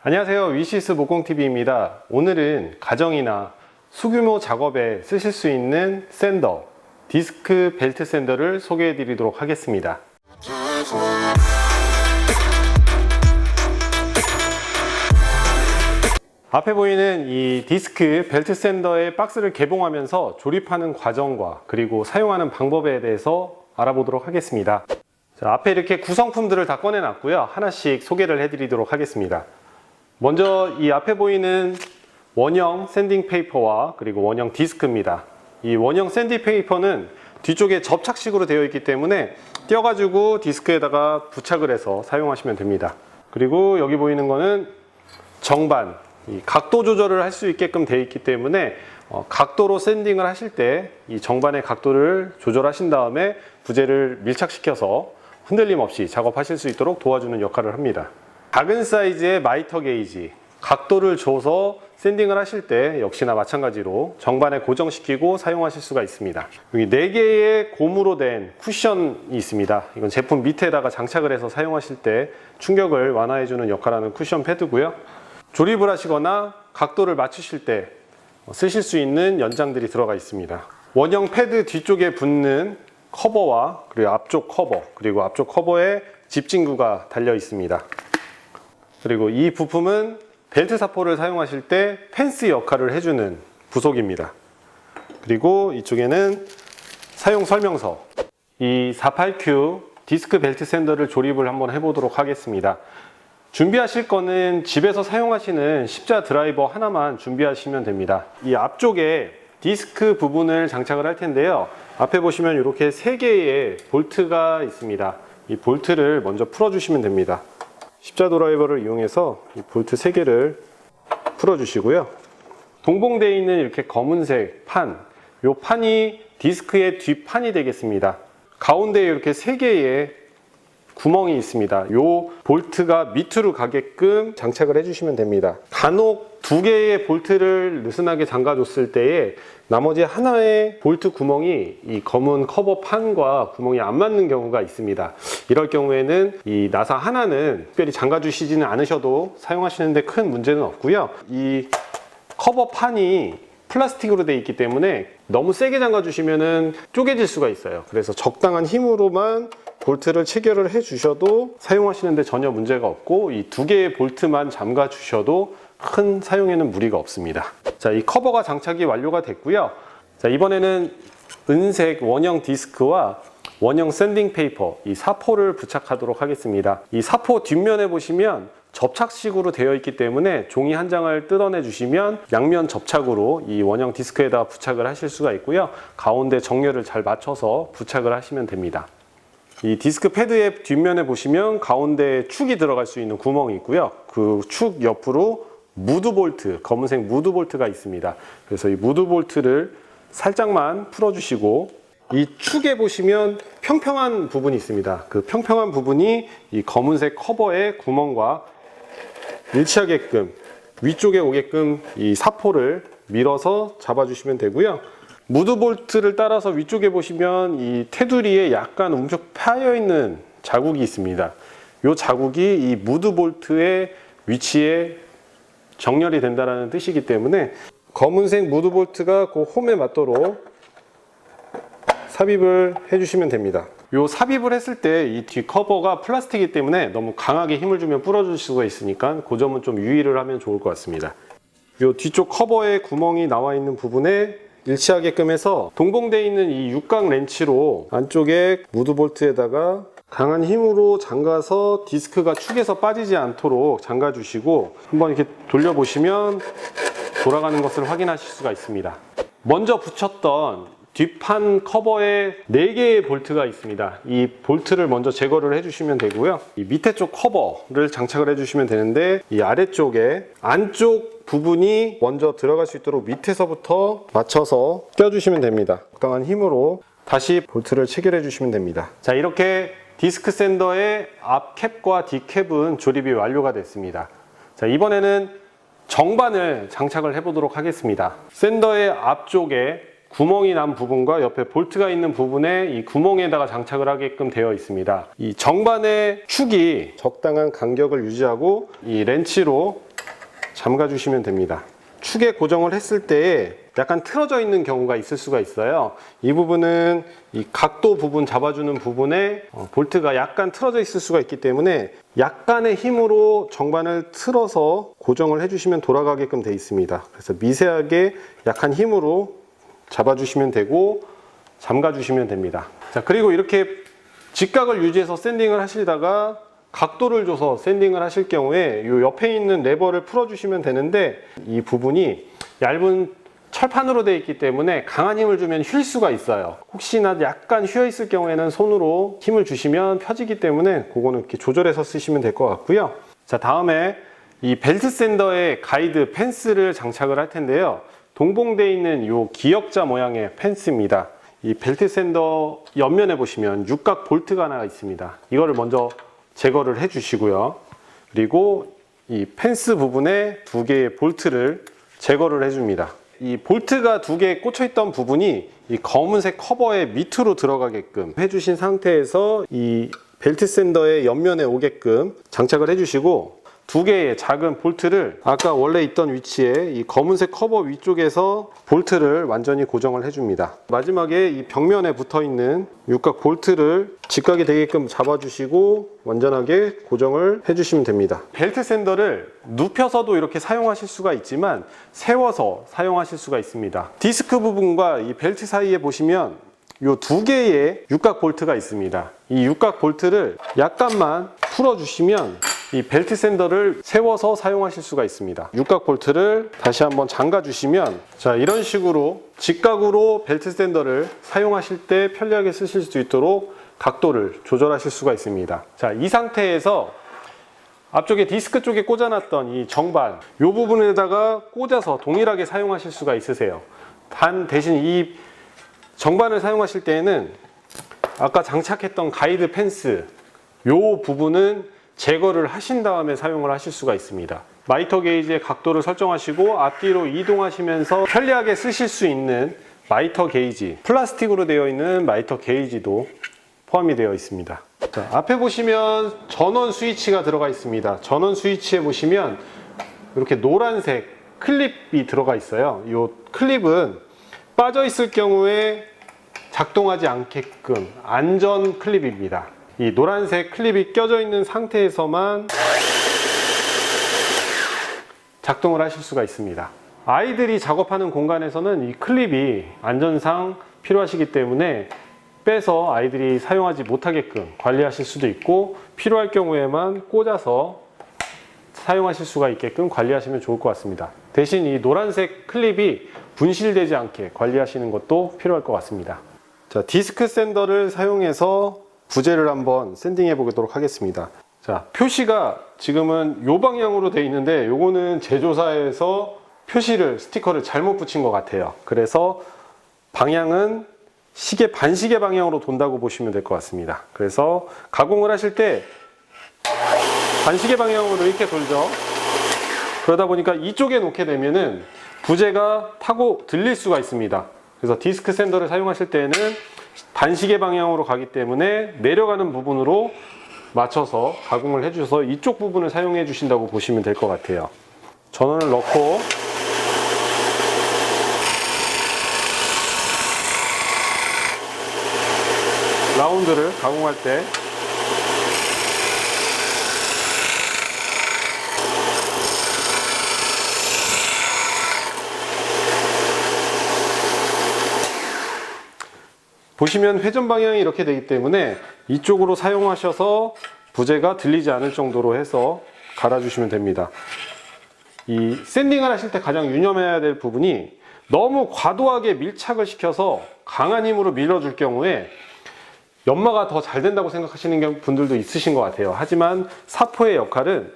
안녕하세요, 위시스 목공TV입니다. 오늘은 가정이나 소규모 작업에 쓰실 수 있는 샌더, 디스크 벨트 샌더를 소개해 드리도록 하겠습니다. 앞에 보이는 이 디스크 벨트 샌더의 박스를 개봉하면서 조립하는 과정과 그리고 사용하는 방법에 대해서 알아보도록 하겠습니다. 자, 앞에 이렇게 구성품들을 다 꺼내 놨고요. 하나씩 소개를 해 드리도록 하겠습니다. 먼저 이 앞에 보이는 원형 샌딩 페이퍼와 그리고 원형 디스크입니다. 이 원형 샌딩 페이퍼는 뒤쪽에 접착식으로 되어 있기 때문에 띄어가지고 디스크에다가 부착을 해서 사용하시면 됩니다. 그리고 여기 보이는 거는 정반, 이 각도 조절을 할 수 있게끔 되어 있기 때문에 각도로 샌딩을 하실 때 이 정반의 각도를 조절하신 다음에 부재를 밀착시켜서 흔들림 없이 작업하실 수 있도록 도와주는 역할을 합니다. 작은 사이즈의 마이터 게이지, 각도를 줘서 샌딩을 하실 때 역시나 마찬가지로 정반에 고정시키고 사용하실 수가 있습니다. 여기 4개의 고무로 된 쿠션이 있습니다. 이건 제품 밑에다가 장착을 해서 사용하실 때 충격을 완화해주는 역할을 하는 쿠션 패드고요. 조립을 하시거나 각도를 맞추실 때 쓰실 수 있는 연장들이 들어가 있습니다. 원형 패드 뒤쪽에 붙는 커버와 그리고 앞쪽 커버, 그리고 앞쪽 커버에 집진구가 달려 있습니다. 그리고 이 부품은 벨트 사포를 사용하실 때 펜스 역할을 해주는 부속입니다. 그리고 이쪽에는 사용 설명서, 이 48Q 디스크 벨트 샌더를 조립을 한번 해보도록 하겠습니다. 준비하실 거는 집에서 사용하시는 십자 드라이버 하나만 준비하시면 됩니다. 이 앞쪽에 디스크 부분을 장착을 할 텐데요. 앞에 보시면 이렇게 3개의 볼트가 있습니다. 이 볼트를 먼저 풀어주시면 됩니다. 십자 드라이버를 이용해서 이 볼트 3개를 풀어주시고요. 동봉되어 있는 이렇게 검은색 판, 이 판이 디스크의 뒷판이 되겠습니다. 가운데에 이렇게 3개의 구멍이 있습니다. 이 볼트가 밑으로 가게끔 장착을 해주시면 됩니다. 간혹 2개의 볼트를 느슨하게 잠가줬을 때에 나머지 하나의 볼트 구멍이 이 검은 커버 판과 구멍이 안 맞는 경우가 있습니다. 이럴 경우에는 이 나사 하나는 특별히 잠가주시지는 않으셔도 사용하시는데 큰 문제는 없고요. 이 커버 판이 플라스틱으로 되어 있기 때문에 너무 세게 잠가주시면 쪼개질 수가 있어요. 그래서 적당한 힘으로만 볼트를 체결을 해 주셔도 사용하시는데 전혀 문제가 없고, 이 2개의 볼트만 잠가 주셔도 큰 사용에는 무리가 없습니다. 자, 이 커버가 장착이 완료가 됐고요. 자, 이번에는 은색 원형 디스크와 원형 샌딩 페이퍼, 이 사포를 부착하도록 하겠습니다. 이 사포 뒷면에 보시면 접착식으로 되어 있기 때문에 종이 한 장을 뜯어내 주시면 양면 접착으로 이 원형 디스크에다 부착을 하실 수가 있고요. 가운데 정렬을 잘 맞춰서 부착을 하시면 됩니다. 이 디스크 패드의 뒷면에 보시면 가운데 축이 들어갈 수 있는 구멍이 있고요. 그 축 옆으로 무드 볼트, 검은색 무드 볼트가 있습니다. 그래서 이 무드 볼트를 살짝만 풀어주시고, 이 축에 보시면 평평한 부분이 있습니다. 그 평평한 부분이 이 검은색 커버의 구멍과 일치하게끔 위쪽에 오게끔 이 사포를 밀어서 잡아주시면 되고요. 무드 볼트를 따라서 위쪽에 보시면 이 테두리에 약간 움푹 파여 있는 자국이 있습니다. 이 자국이 이 무드 볼트의 위치에 정렬이 된다는 뜻이기 때문에 검은색 무드 볼트가 그 홈에 맞도록 삽입을 해주시면 됩니다. 이 삽입을 했을 때 이 뒤 커버가 플라스틱이기 때문에 너무 강하게 힘을 주면 부러질 수가 있으니까 그 점은 좀 유의를 하면 좋을 것 같습니다. 이 뒤쪽 커버에 구멍이 나와 있는 부분에 일치하게끔 해서 동봉되어 있는 이 육각 렌치로 안쪽에 무드 볼트에다가 강한 힘으로 잠가서 디스크가 축에서 빠지지 않도록 잠가 주시고, 한번 이렇게 돌려보시면 돌아가는 것을 확인하실 수가 있습니다. 먼저 붙였던 뒷판 커버에 4개의 볼트가 있습니다. 이 볼트를 먼저 제거를 해주시면 되고요. 이 밑에 쪽 커버를 장착을 해주시면 되는데, 이 아래쪽에 안쪽 부분이 먼저 들어갈 수 있도록 밑에서부터 맞춰서 껴주시면 됩니다. 적당한 힘으로 다시 볼트를 체결해 주시면 됩니다. 자, 이렇게 디스크 샌더의 앞 캡과 뒤 캡은 조립이 완료가 됐습니다. 자, 이번에는 정반을 장착을 해보도록 하겠습니다. 샌더의 앞쪽에 구멍이 난 부분과 옆에 볼트가 있는 부분에 이 구멍에다가 장착을 하게끔 되어 있습니다. 이 정반의 축이 적당한 간격을 유지하고 이 렌치로 잠가 주시면 됩니다. 축에 고정을 했을 때 약간 틀어져 있는 경우가 있을 수가 있어요. 이 부분은 이 각도 부분 잡아주는 부분에 볼트가 약간 틀어져 있을 수가 있기 때문에 약간의 힘으로 정반을 틀어서 고정을 해주시면 돌아가게끔 되어 있습니다. 그래서 미세하게 약한 힘으로 잡아주시면 되고 잠가 주시면 됩니다. 자, 그리고 이렇게 직각을 유지해서 샌딩을 하시다가 각도를 줘서 샌딩을 하실 경우에 이 옆에 있는 레버를 풀어주시면 되는데 이 부분이 얇은 철판으로 되어 있기 때문에 강한 힘을 주면 휠 수가 있어요. 혹시나 약간 휘어 있을 경우에는 손으로 힘을 주시면 펴지기 때문에 그거는 이렇게 조절해서 쓰시면 될 것 같고요. 자, 다음에 이 벨트 샌더에 가이드 펜스를 장착을 할 텐데요. 동봉되어 있는 이 기역자 모양의 펜스입니다. 이 벨트 샌더 옆면에 보시면 육각 볼트가 하나 있습니다. 이거를 먼저 제거를 해 주시고요. 그리고 이 펜스 부분에 두 개의 볼트를 제거를 해 줍니다. 이 볼트가 두 개 꽂혀 있던 부분이 이 검은색 커버의 밑으로 들어가게끔 해 주신 상태에서 이 벨트 샌더의 옆면에 오게끔 장착을 해 주시고 두 개의 작은 볼트를 아까 원래 있던 위치에 이 검은색 커버 위쪽에서 볼트를 완전히 고정을 해줍니다. 마지막에 이 벽면에 붙어 있는 육각 볼트를 직각이 되게끔 잡아주시고 완전하게 고정을 해주시면 됩니다. 벨트 샌더를 눕혀서도 이렇게 사용하실 수가 있지만 세워서 사용하실 수가 있습니다. 디스크 부분과 이 벨트 사이에 보시면 이 두 개의 육각 볼트가 있습니다. 이 육각 볼트를 약간만 풀어주시면 이 벨트 샌더를 세워서 사용하실 수가 있습니다. 육각 볼트를 다시 한번 잠가 주시면 자, 이런 식으로 직각으로 벨트 샌더를 사용하실 때 편리하게 쓰실 수 있도록 각도를 조절하실 수가 있습니다. 자, 이 상태에서 앞쪽에 디스크 쪽에 꽂아놨던 이 정반 이 부분에다가 꽂아서 동일하게 사용하실 수가 있으세요. 단 대신 이 정반을 사용하실 때에는 아까 장착했던 가이드 펜스 이 부분은 제거를 하신 다음에 사용을 하실 수가 있습니다. 마이터 게이지의 각도를 설정하시고 앞뒤로 이동하시면서 편리하게 쓰실 수 있는 마이터 게이지, 플라스틱으로 되어 있는 마이터 게이지도 포함이 되어 있습니다. 자, 앞에 보시면 전원 스위치가 들어가 있습니다. 전원 스위치에 보시면 이렇게 노란색 클립이 들어가 있어요. 이 클립은 빠져 있을 경우에 작동하지 않게끔 안전 클립입니다. 이 노란색 클립이 껴져 있는 상태에서만 작동을 하실 수가 있습니다. 아이들이 작업하는 공간에서는 이 클립이 안전상 필요하시기 때문에 빼서 아이들이 사용하지 못하게끔 관리하실 수도 있고 필요할 경우에만 꽂아서 사용하실 수가 있게끔 관리하시면 좋을 것 같습니다. 대신 이 노란색 클립이 분실되지 않게 관리하시는 것도 필요할 것 같습니다. 자, 디스크 샌더를 사용해서 부재를 한번 샌딩해 보도록 하겠습니다. 자, 표시가 지금은 이 방향으로 되어 있는데 요거는 제조사에서 표시를 스티커를 잘못 붙인 것 같아요. 그래서 방향은 시계 반시계 방향으로 돈다고 보시면 될 것 같습니다. 그래서 가공을 하실 때 반시계 방향으로 이렇게 돌죠. 그러다 보니까 이쪽에 놓게 되면은 부재가 타고 들릴 수가 있습니다. 그래서 디스크 샌더를 사용하실 때는 반시계 방향으로 가기 때문에 내려가는 부분으로 맞춰서 가공을 해주셔서 이쪽 부분을 사용해 주신다고 보시면 될 것 같아요. 전원을 넣고 라운드를 가공할 때 보시면 회전 방향이 이렇게 되기 때문에 이쪽으로 사용하셔서 부재가 들리지 않을 정도로 해서 갈아주시면 됩니다. 이 샌딩을 하실 때 가장 유념해야 될 부분이 너무 과도하게 밀착을 시켜서 강한 힘으로 밀어줄 경우에 연마가 더 잘 된다고 생각하시는 분들도 있으신 것 같아요. 하지만 사포의 역할은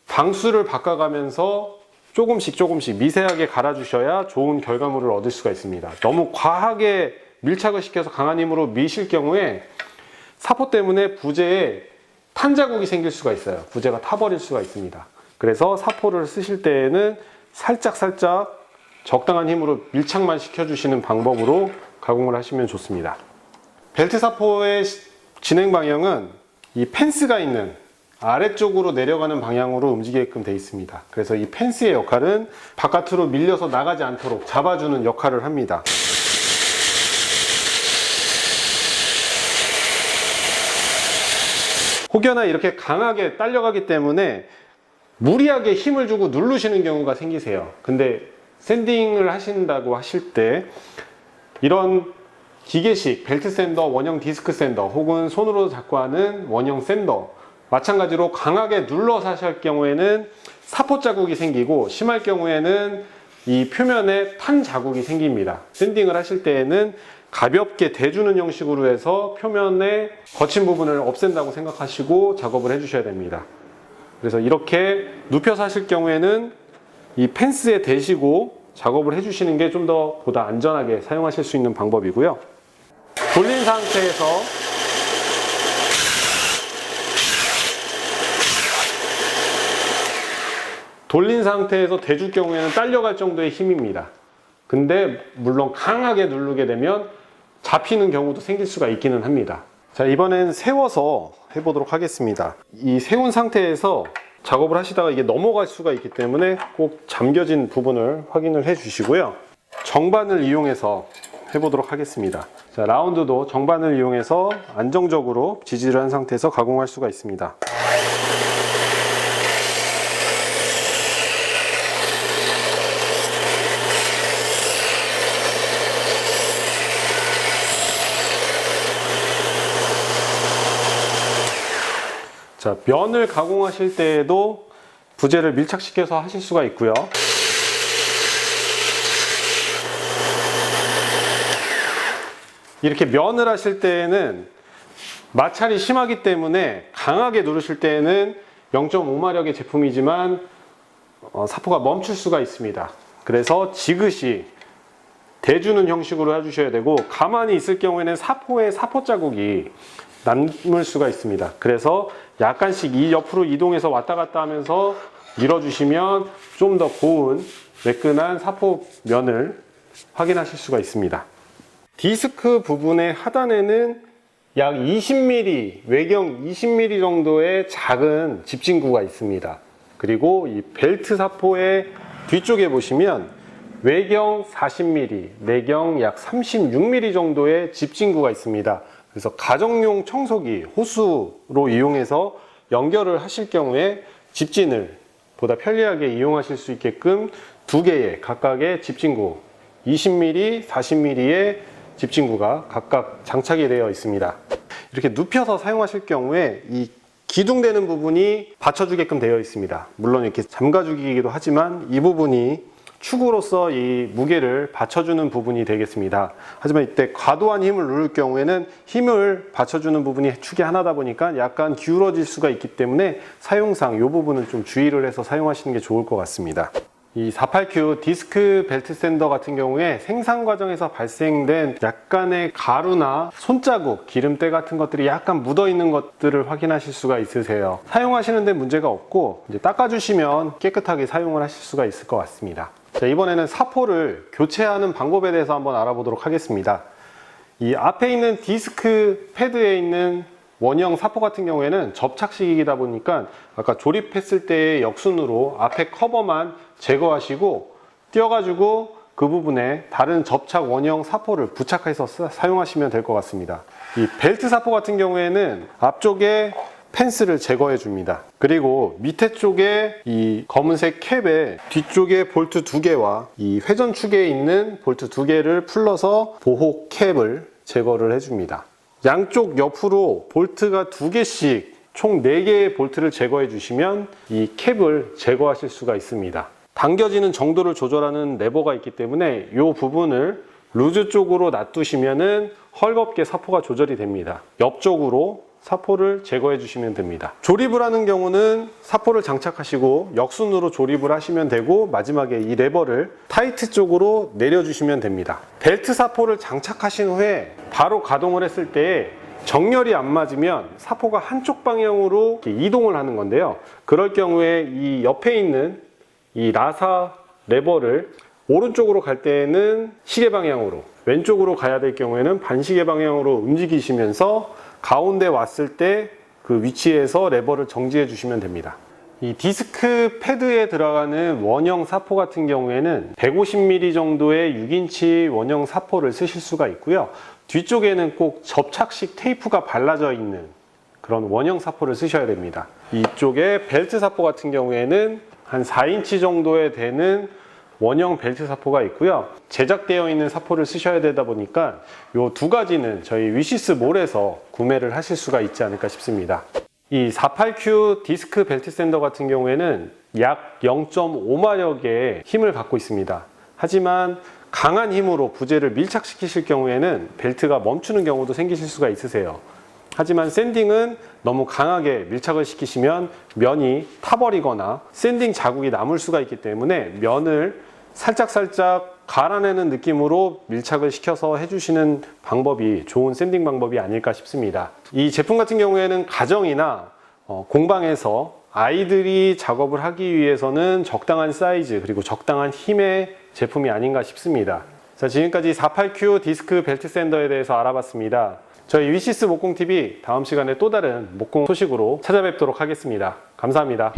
방수를 바꿔가면서 조금씩 미세하게 갈아주셔야 좋은 결과물을 얻을 수가 있습니다. 너무 과하게 밀착을 시켜서 강한 힘으로 미실 경우에 사포 때문에 부재에 탄 자국이 생길 수가 있어요. 부재가 타버릴 수가 있습니다. 그래서 사포를 쓰실 때에는 살짝 적당한 힘으로 밀착만 시켜주시는 방법으로 가공을 하시면 좋습니다. 벨트 사포의 진행 방향은 이 펜스가 있는 아래쪽으로 내려가는 방향으로 움직이게끔 되어 있습니다. 그래서 이 펜스의 역할은 바깥으로 밀려서 나가지 않도록 잡아주는 역할을 합니다. 혹여나 이렇게 강하게 딸려가기 때문에 무리하게 힘을 주고 누르시는 경우가 생기세요. 근데 샌딩을 하신다고 하실 때 이런 기계식 벨트 샌더, 원형 디스크 샌더 혹은 손으로 잡고 하는 원형 샌더, 마찬가지로 강하게 눌러서 하실 경우에는 사포 자국이 생기고, 심할 경우에는 이 표면에 탄 자국이 생깁니다. 샌딩을 하실 때에는 가볍게 대주는 형식으로 해서 표면에 거친 부분을 없앤다고 생각하시고 작업을 해주셔야 됩니다. 그래서 이렇게 눕혀서 하실 경우에는 이 펜스에 대시고 작업을 해주시는 게 좀 더 보다 안전하게 사용하실 수 있는 방법이고요. 돌린 상태에서 대줄 경우에는 딸려갈 정도의 힘입니다. 근데 물론 강하게 누르게 되면 잡히는 경우도 생길 수가 있기는 합니다. 자, 이번엔 세워서 해보도록 하겠습니다. 이 세운 상태에서 작업을 하시다가 이게 넘어갈 수가 있기 때문에 꼭 잠겨진 부분을 확인을 해 주시고요. 정반을 이용해서 해보도록 하겠습니다. 자, 라운드도 정반을 이용해서 안정적으로 지지를 한 상태에서 가공할 수가 있습니다. 자, 면을 가공하실 때에도 부재를 밀착시켜서 하실 수가 있고요. 이렇게 면을 하실 때에는 마찰이 심하기 때문에 강하게 누르실 때에는 0.5마력의 제품이지만 사포가 멈출 수가 있습니다. 그래서 지그시 대주는 형식으로 해주셔야 되고, 가만히 있을 경우에는 사포에 사포 자국이 남을 수가 있습니다. 그래서 약간씩 이 옆으로 이동해서 왔다 갔다 하면서 밀어주시면 좀 더 고운 매끈한 사포 면을 확인하실 수가 있습니다. 디스크 부분의 하단에는 약 20mm, 외경 20mm 정도의 작은 집진구가 있습니다. 그리고 이 벨트 사포의 뒤쪽에 보시면 외경 40mm, 내경 약 36mm 정도의 집진구가 있습니다. 그래서 가정용 청소기, 호수로 이용해서 연결을 하실 경우에 집진을 보다 편리하게 이용하실 수 있게끔 두 개의 각각의 집진구, 20mm, 40mm의 집진구가 각각 장착이 되어 있습니다. 이렇게 눕혀서 사용하실 경우에 이 기둥되는 부분이 받쳐주게끔 되어 있습니다. 물론 이렇게 잠가주기이기도 하지만 이 부분이 축으로서 이 무게를 받쳐주는 부분이 되겠습니다. 하지만 이때 과도한 힘을 누를 경우에는 힘을 받쳐주는 부분이 축이 하나다 보니까 약간 기울어질 수가 있기 때문에 사용상 이 부분은 좀 주의를 해서 사용하시는 게 좋을 것 같습니다. 이 48Q 디스크 벨트 샌더 같은 경우에 생산 과정에서 발생된 약간의 가루나 손자국, 기름때 같은 것들이 약간 묻어 있는 것들을 확인하실 수가 있으세요. 사용하시는데 문제가 없고 이제 닦아주시면 깨끗하게 사용을 하실 수가 있을 것 같습니다. 자, 이번에는 사포를 교체하는 방법에 대해서 한번 알아보도록 하겠습니다. 이 앞에 있는 디스크 패드에 있는 원형 사포 같은 경우에는 접착식이다 보니까 아까 조립했을 때의 역순으로 앞에 커버만 제거하시고 띄어가지고 그 부분에 다른 접착 원형 사포를 부착해서 사용하시면 될 것 같습니다. 이 벨트 사포 같은 경우에는 앞쪽에 펜스를 제거해 줍니다. 그리고 밑에 쪽에 이 검은색 캡에 뒤쪽에 볼트 2개와 이 회전축에 있는 볼트 2개를 풀러서 보호 캡을 제거를 해줍니다. 양쪽 옆으로 볼트가 2개씩 총 4개의 볼트를 제거해 주시면 이 캡을 제거하실 수가 있습니다. 당겨지는 정도를 조절하는 레버가 있기 때문에 이 부분을 루즈 쪽으로 놔두시면은 헐겁게 사포가 조절이 됩니다. 옆쪽으로 사포를 제거해 주시면 됩니다. 조립을 하는 경우는 사포를 장착하시고 역순으로 조립을 하시면 되고, 마지막에 이 레버를 타이트 쪽으로 내려주시면 됩니다. 벨트 사포를 장착하신 후에 바로 가동을 했을 때 정렬이 안 맞으면 사포가 한쪽 방향으로 이동을 하는 건데요. 그럴 경우에 이 옆에 있는 이 라사 레버를 오른쪽으로 갈 때에는 시계 방향으로, 왼쪽으로 가야 될 경우에는 반시계 방향으로 움직이시면서 가운데 왔을 때 그 위치에서 레버를 정지해 주시면 됩니다. 이 디스크 패드에 들어가는 원형 사포 같은 경우에는 150mm 정도의 6인치 원형 사포를 쓰실 수가 있고요. 뒤쪽에는 꼭 접착식 테이프가 발라져 있는 그런 원형 사포를 쓰셔야 됩니다. 이쪽에 벨트 사포 같은 경우에는 한 4인치 정도에 되는 원형 벨트 사포가 있고요. 제작되어 있는 사포를 쓰셔야 되다 보니까 이 두 가지는 저희 위시스몰에서 구매를 하실 수가 있지 않을까 싶습니다. 이 48Q 디스크 벨트 샌더 같은 경우에는 약 0.5마력의 힘을 갖고 있습니다. 하지만 강한 힘으로 부재를 밀착시키실 경우에는 벨트가 멈추는 경우도 생기실 수가 있으세요. 하지만 샌딩은 너무 강하게 밀착을 시키시면 면이 타버리거나 샌딩 자국이 남을 수가 있기 때문에 면을 살짝 갈아내는 느낌으로 밀착을 시켜서 해주시는 방법이 좋은 샌딩 방법이 아닐까 싶습니다. 이 제품 같은 경우에는 가정이나 공방에서 아이들이 작업을 하기 위해서는 적당한 사이즈 그리고 적당한 힘의 제품이 아닌가 싶습니다. 자, 지금까지 48Q 디스크 벨트 샌더에 대해서 알아봤습니다. 저희 위시스 목공TV 다음 시간에 또 다른 목공 소식으로 찾아뵙도록 하겠습니다. 감사합니다.